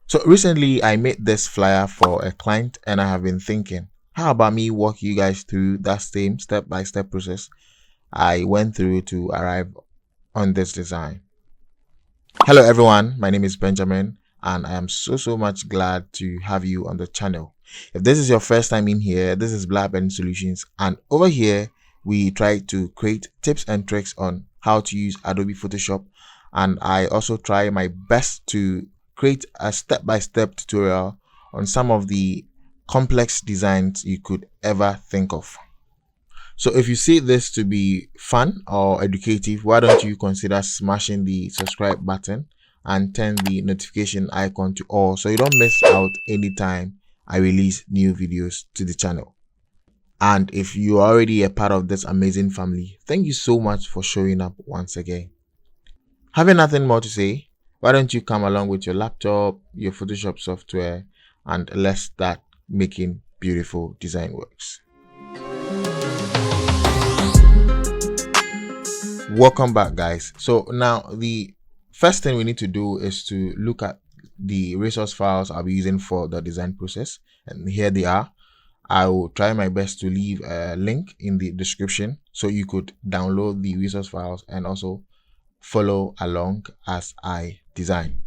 So recently I made this flyer for a client and I have been thinking, how about me walk you guys through that same step-by-step process I went through to arrive on this design. Hello everyone, my name is Benjamin and I am so much glad to have you on the channel. If this is your first time in here, this is BlabenSolutions, and over here we try to create tips and tricks on how to use Adobe Photoshop, and I also try my best to create a step-by-step tutorial on some of the complex designs you could ever think of. So if you see this to be fun or educative, why don't you consider smashing the subscribe button and turn the notification icon to all so you don't miss out anytime I release new videos to the channel. And if you are already a part of this amazing family, thank you so much for showing up once again. Having nothing more to say, why don't you come along with your laptop, your Photoshop software, and let's start making beautiful design works. Welcome back, guys. So now the first thing we need to do is to look at the resource files I'll be using for the design process, and here they are. I will try my best to leave a link in the description so you could download the resource files and also follow along as I design.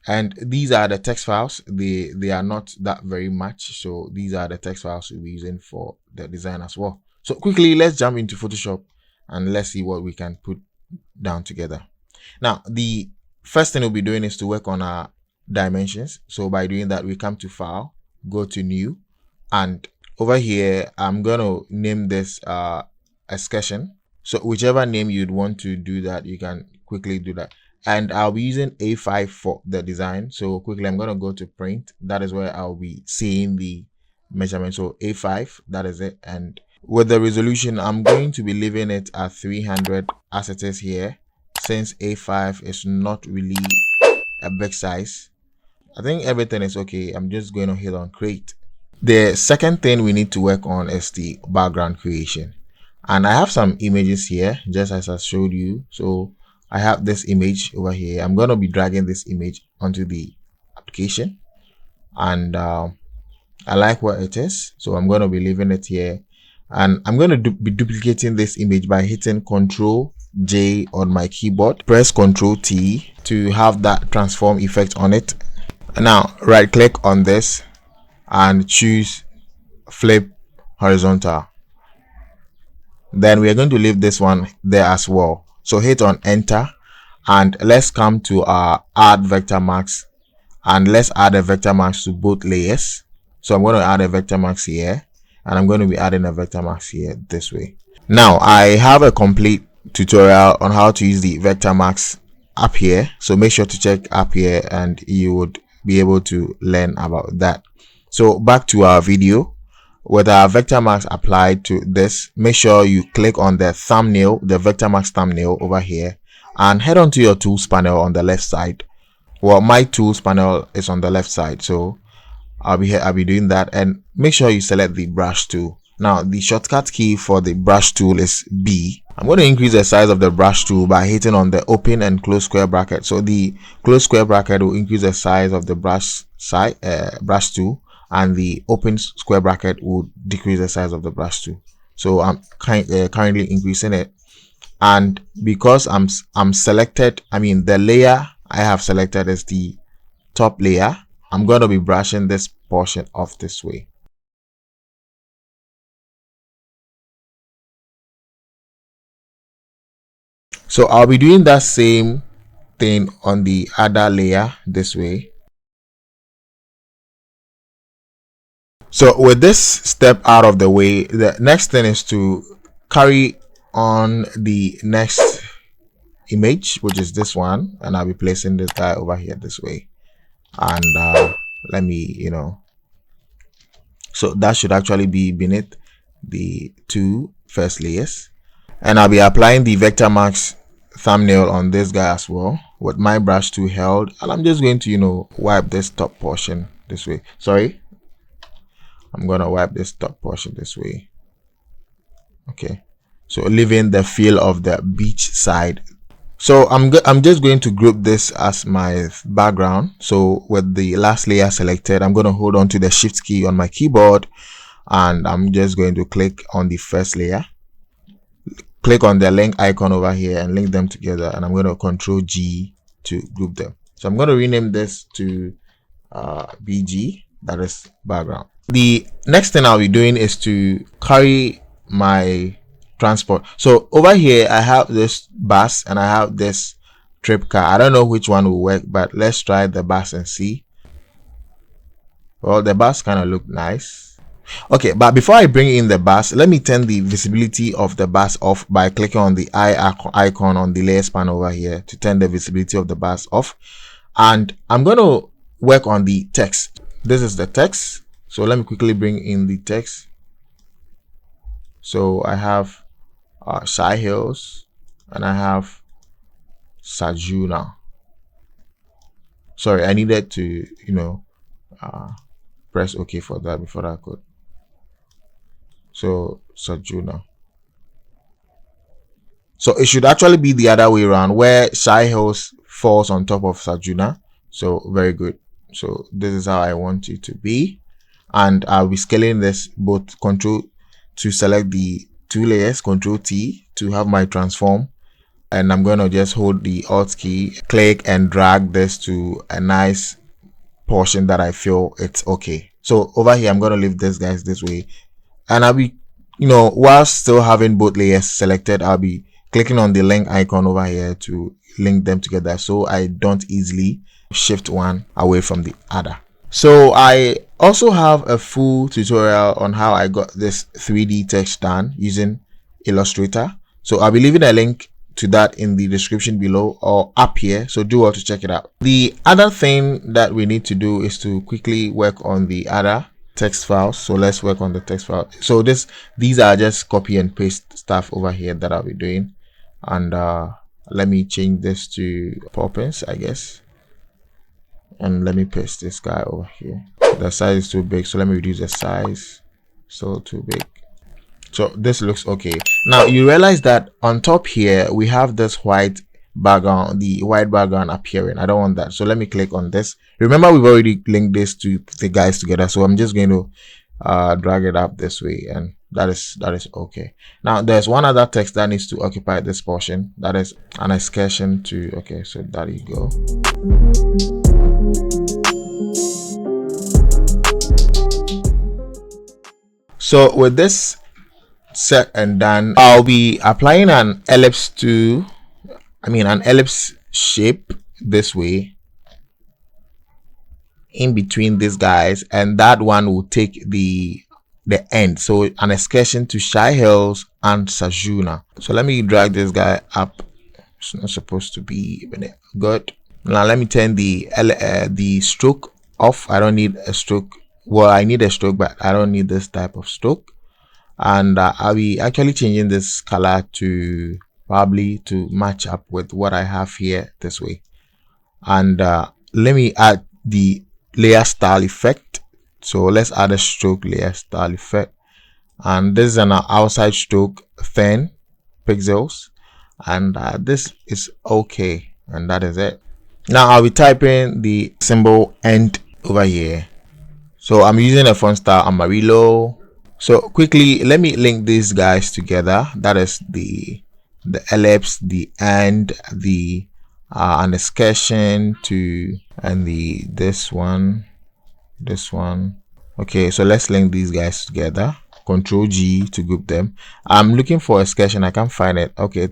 And these are the text files. They are not that very much, so these are the text files we'll be using for the design as well. So quickly, let's jump into Photoshop and let's see what we can put down together. Now, the first thing we'll be doing is to work on our dimensions. So by doing that, we come to File, go to New, and over here, I'm going to name this excursion. So whichever name you'd want to do that, you can quickly do that. And I'll be using A5 for the design. So quickly, I'm going to go to Print. That is where I'll be seeing the measurement. So A5, that is it. And with the resolution, I'm going to be leaving it at 300 as it is here, since A5 is not really a big size. I think everything is okay. I'm just going to hit on Create. The second thing we need to work on is the background creation. And I have some images here, just as I showed you. So I have this image over here. I'm going to be dragging this image onto the application. And I like what it is. So I'm going to be leaving it here. And I'm going to be duplicating this image by hitting Ctrl J on my keyboard. Press Ctrl T to have that transform effect on it. Now right click on this and choose Flip Horizontal. Then we are going to leave this one there as well. So hit on Enter and let's come to our Add Vector Marks, and let's add a vector marks to both layers. So I'm going to add a vector marks here, and I'm going to be adding a vector marks here this way. Now I have a complete tutorial on how to use the vector marks up here, so make sure to check up here and you would be able to learn about that. So back to our video. With our vector marks applied to this, make sure you click on the thumbnail, the vector marks thumbnail over here, and head on to your tools panel on the left side. Well, my tools panel is on the left side, so I'll be doing that, and make sure you select the brush tool. Now the shortcut key for the brush tool is B. I'm going to increase the size of the brush tool by hitting on the open and close square bracket. So the close square bracket will increase the size of the brush tool, and the open square bracket will decrease the size of the brush tool. So I'm currently increasing it, and because I'm selected, the layer I have selected is the top layer, I'm going to be brushing this portion off this way. So I'll be doing that same thing on the other layer this way. So with this step out of the way, the next thing is to carry on the next image, which is this one, and I'll be placing this guy over here this way. And let me, so that should actually be beneath the two first layers, and I'll be applying the vector marks thumbnail on this guy as well with my brush tool held, and I'm just going to wipe this top portion this way. I'm gonna wipe this top portion this way. Okay, so leaving the feel of the beach side. So I'm just going to group this as my background. So with the last layer selected, I'm going to hold on to the shift key on my keyboard, and I'm just going to click on the first layer, click on the link icon over here and link them together, and I'm going to Control G to group them. So I'm going to rename this to BG, that is background. The next thing I'll be doing is to carry my transport. So over here I have this bus and I have this trip car. I don't know which one will work, but let's try the bus and see. Well, the bus kind of look nice. Okay, but before I bring in the bus, let me turn the visibility of the bus off by clicking on the eye icon on the layer span over here to turn the visibility of the bus off. And I'm going to work on the text. This is the text. So let me quickly bring in the text. So I have Shy Hills and I have Sajuna. Sorry, I needed to, press OK for that before I could. So Sajuna. So it should actually be the other way around, where Shy Hills falls on top of Sajuna. So very good. So this is how I want it to be, and I'll be scaling this both Control to select the two layers, Control T to have my transform, and I'm going to just hold the Alt key, click and drag this to a nice portion that I feel it's okay. So over here I'm going to leave this guys this way, and I'll be, while still having both layers selected, I'll be clicking on the link icon over here to link them together so I don't easily shift one away from the other. So I also have a full tutorial on how I got this 3D text done using Illustrator. So I'll be leaving a link to that in the description below or up here, so do well to check it out. The other thing that we need to do is to quickly work on the other text files. So let's work on the text file. So these are just copy and paste stuff over here that I'll be doing, and let me change this to Poppins, I guess, and let me paste this guy over here. The size is too big, so let me reduce the size. So too big. So this looks okay. Now you realize that on top here we have this white background, the white background appearing. I don't want that, so let me click on this. Remember, we've already linked this to the guys together, so I'm just going to drag it up this way, and that is okay. Now there's one other text that needs to occupy this portion, that is an excursion to, okay, so there you go. So with this set and done, I'll be applying an ellipse shape this way in between these guys, and that one will take the end, so an excursion to Shy Hills and Sajuna. So let me drag this guy up. It's not supposed to be good. Now let me turn the stroke off. I don't need a stroke. Well, I need a stroke, but I don't need this type of stroke. And I'll be actually changing this color to probably to match up with what I have here this way. And let me add the layer style effect. So let's add a stroke layer style effect, and this is an outside stroke 10 pixels, and this is okay, and that is it. Now I'll be typing the symbol end over here. So I'm using a font style Amarillo. So quickly let me link these guys together, that is the ellipse, the end, the an excursion to, and this one. Okay, so let's link these guys together. Control G to group them. I'm looking for excursion, I can't find it. Okay,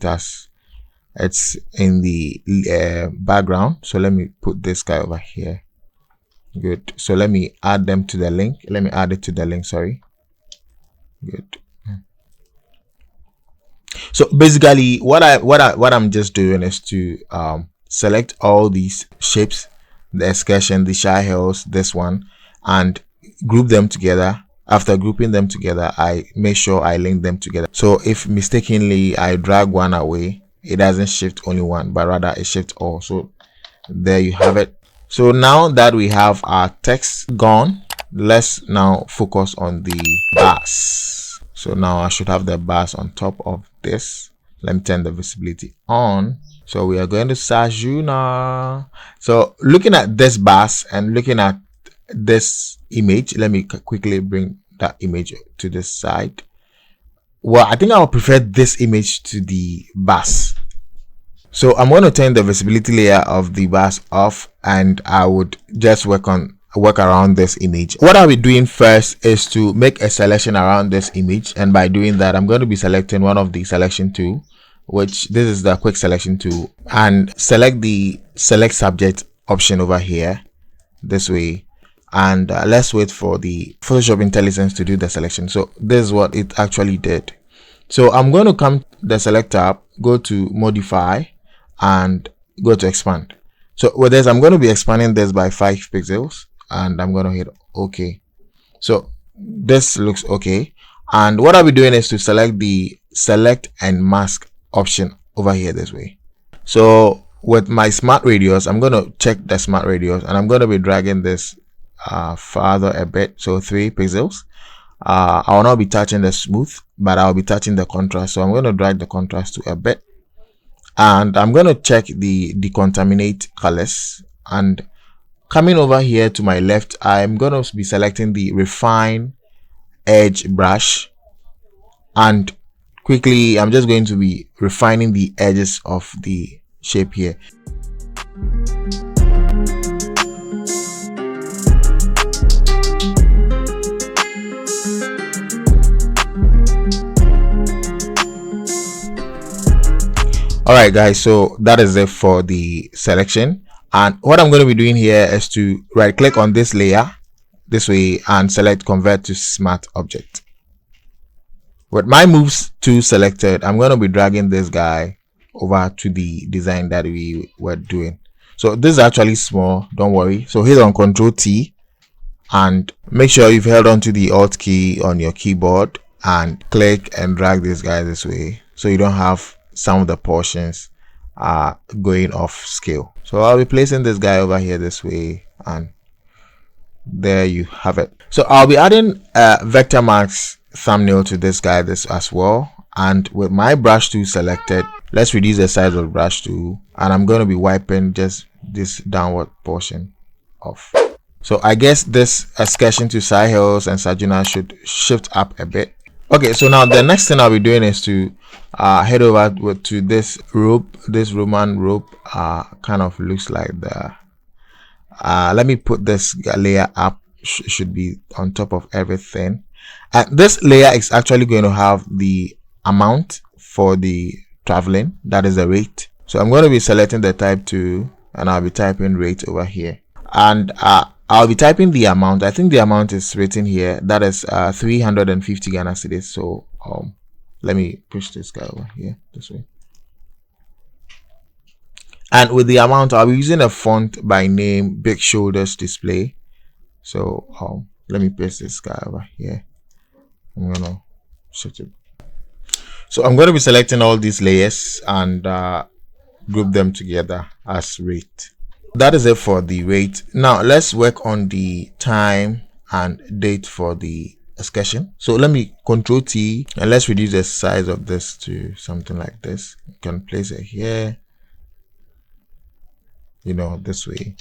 it's in the background, so let me put this guy over here. Good. So let me add them to the link. Let me add it to the link, sorry. Good. So basically what I'm just doing is to select all these shapes, the excursion, the Shy Hills, this one, and group them together. After grouping them together, I make sure I link them together. So if mistakenly I drag one away, it doesn't shift only one, but rather it shifts all. So there you have it. So now that we have our text gone, let's now focus on the bars. So now I should have the bars on top of this. Let me turn the visibility on. So we are going to Sajuna. So looking at this bus and looking at this image, let me quickly bring that image to this side. Well, I think I would prefer this image to the bus. So I'm going to turn the visibility layer of the bus off, and I would just work around this image. What I'll be doing first is to make a selection around this image, and by doing that, I'm going to be selecting one of the selection tool, which this is the quick selection tool, and select the select subject option over here this way, and let's wait for the Photoshop Intelligence to do the selection. So this is what it actually did. So I'm going to come to the select tab, go to modify, and go to expand. So with this, I'm going to be expanding this by 5 pixels, and I'm going to hit OK. So this looks okay, and what I'll be doing is to select the select and mask option over here this way. So with my smart radius, I'm going to check the smart radius, and I'm going to be dragging this farther a bit, so 3 pixels. I will not be touching the smooth, but I'll be touching the contrast, so I'm going to drag the contrast to a bit, and I'm going to check the decontaminate colors, and coming over here to my left, I'm going to be selecting the refine edge brush, and quickly I'm just going to be refining the edges of the shape here. Alright guys, so that is it for the selection, and what I'm going to be doing here is to right click on this layer this way and select convert to smart object. With my moves tool selected, I'm going to be dragging this guy over to the design that we were doing. So this is actually small, don't worry. So hit on Ctrl T and make sure you've held on to the Alt key on your keyboard and click and drag this guy this way, so you don't have some of the portions going off scale. So I'll be placing this guy over here this way, and there you have it. So I'll be adding a vector max thumbnail to this guy as well, and with my brush tool selected, let's reduce the size of the brush tool, and I'm going to be wiping just this downward portion off. So I guess this excursion to Sahels and Sajuna should shift up a bit. Okay, so now the next thing I'll be doing is to head over to this rope. This Roman rope kind of looks like the let me put this layer up. Should be on top of everything, and this layer is actually going to have the amount for the traveling, that is the rate. So I'm going to be selecting the type 2, and I'll be typing rate over here, and I'll be typing the amount. I think the amount is written here, that is 350 Ghana cedis. So let me push this guy over here this way, and with the amount I'll be using a font by name Big Shoulders Display. So let me paste this guy over here. I'm gonna set it. So I'm going to be selecting all these layers and group them together as rate. That is it for the rate. Now let's work on the time and date for the excursion. So let me Ctrl T and let's reduce the size of this to something like this. You can place it here, you know, this way.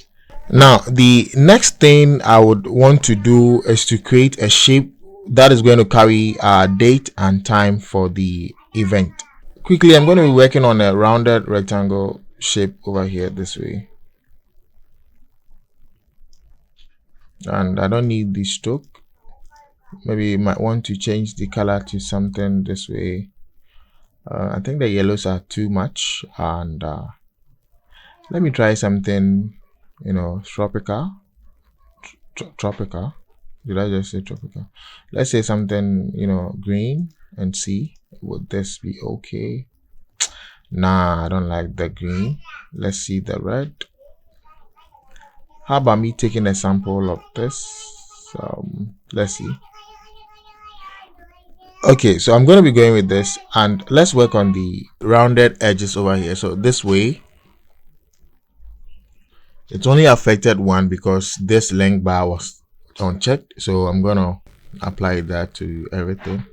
Now the next thing I would want to do is to create a shape that is going to carry date and time for the event. Quickly, I'm going to be working on a rounded rectangle shape over here this way, and I don't need the stroke. Maybe you might want to change the color to something this way. I think the yellows are too much, and let me try something, you know, tropical. Tropical. Did I just say tropical? Let's say something, you know, green, and see, would this be okay? Nah, I don't like the green. Let's see the red. How about me taking a sample of this? Let's see. Okay, so I'm going to be going with this, and let's work on the rounded edges over here. So this way, it's only affected one because this length bar was unchecked, so I'm gonna apply that to everything.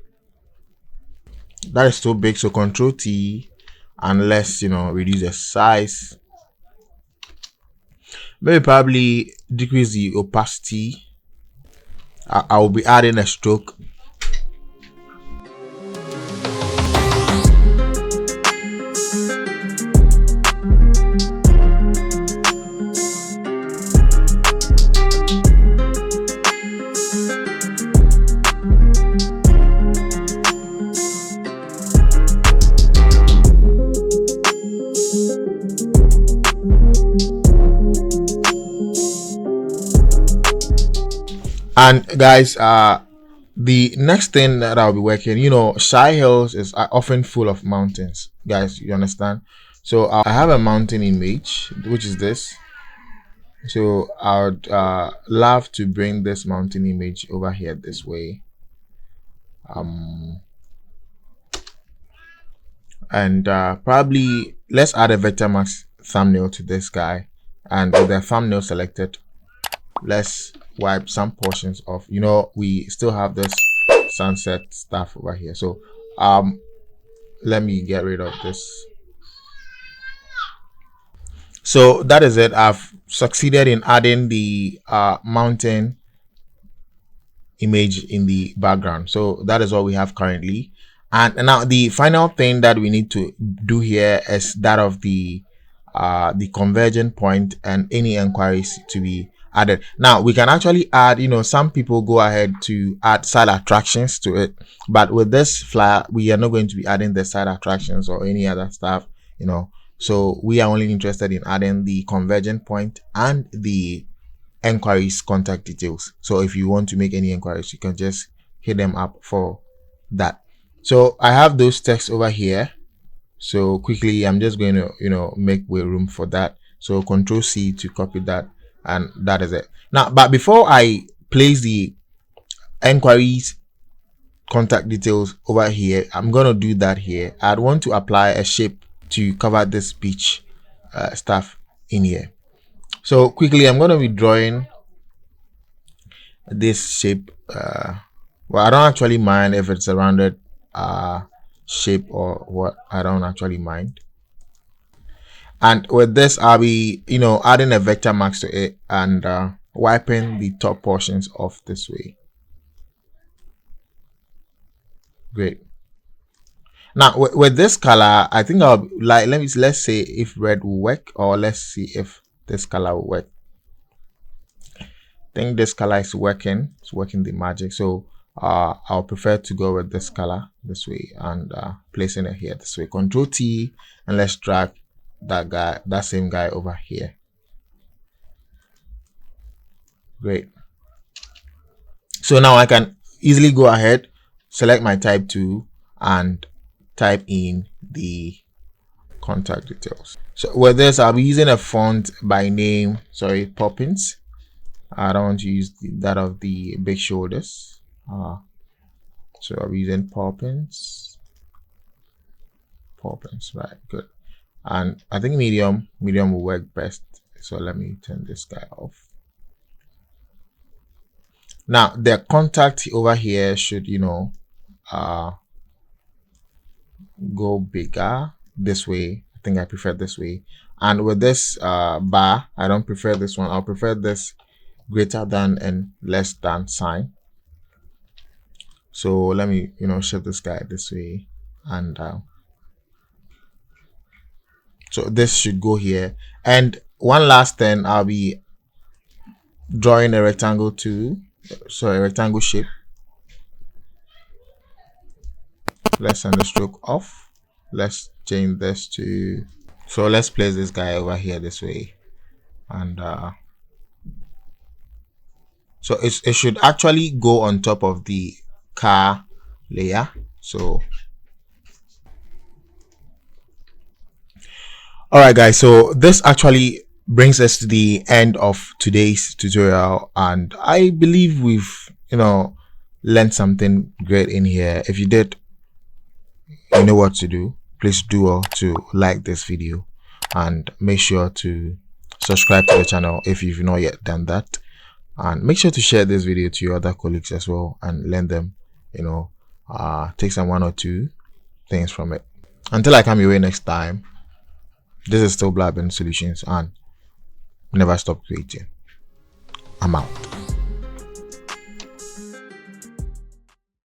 That is too big, so Ctrl T and let's reduce the size. Maybe probably decrease the opacity. I will be adding a stroke. And guys, the next thing that I'll be working, Shy Hills is often full of mountains, guys, you understand? So I have a mountain image, which is this. So I would love to bring this mountain image over here this way. And probably let's add a Vectormax thumbnail to this guy, and with the thumbnail selected, let's wipe some portions off. We still have this sunset stuff over here, so let me get rid of this. So that is it. I've succeeded in adding the mountain image in the background. So that is what we have currently. And now the final thing that we need to do here is that of the convergent point and any inquiries to be added. Now we can actually add, some people go ahead to add side attractions to it, but with this flyer we are not going to be adding the side attractions or any other stuff, so we are only interested in adding the convergent point and the inquiries contact details. So if you want to make any inquiries, you can just hit them up for that. So I have those texts over here. So quickly I'm just going to make way room for that. So Control C to copy that, and that is it. Now, but before I place the inquiries contact details over here, I'm going to do that here. I'd want to apply a shape to cover this beach stuff in here. So quickly I'm going to be drawing this shape. Well, I don't actually mind if it's a rounded shape or what. I don't actually mind. And with this I'll be adding a Vectormax to it and wiping the top portions off this way. Great. Now with this color, I think I'll like, let's say if red will work, or let's see if this color will work. I think this color is working. It's working the magic. So I'll prefer to go with this color this way and placing it here this way. Control T, and let's drag that same guy over here. Great. So now I can easily go ahead, select my type 2 and type in the contact details. So with this I'll be using a font by name, Poppins. I don't want to use that of the big shoulders, so I'll be using Poppins, right? Good. And I think medium will work best, so let me turn this guy off. Now the contact over here should go bigger this way. I think I prefer this way. And with this bar, I don't prefer this one. I'll prefer this greater than and less than sign. So let me shift this guy this way, and so this should go here. And one last thing, I'll be drawing a rectangle rectangle shape. Let's send the stroke off. Let's change this to, so let's place this guy over here this way, and so it should actually go on top of the car layer. So all right guys, so this actually brings us to the end of today's tutorial, and I believe we've learned something great in here. If you did, you know what to do. Please do well to like this video and make sure to subscribe to the channel if you've not yet done that, and make sure to share this video to your other colleagues as well and learn them, take some 1 or 2 things from it. Until I come your way next time, this is still BlabenSolutions, and never stop creating. I'm out.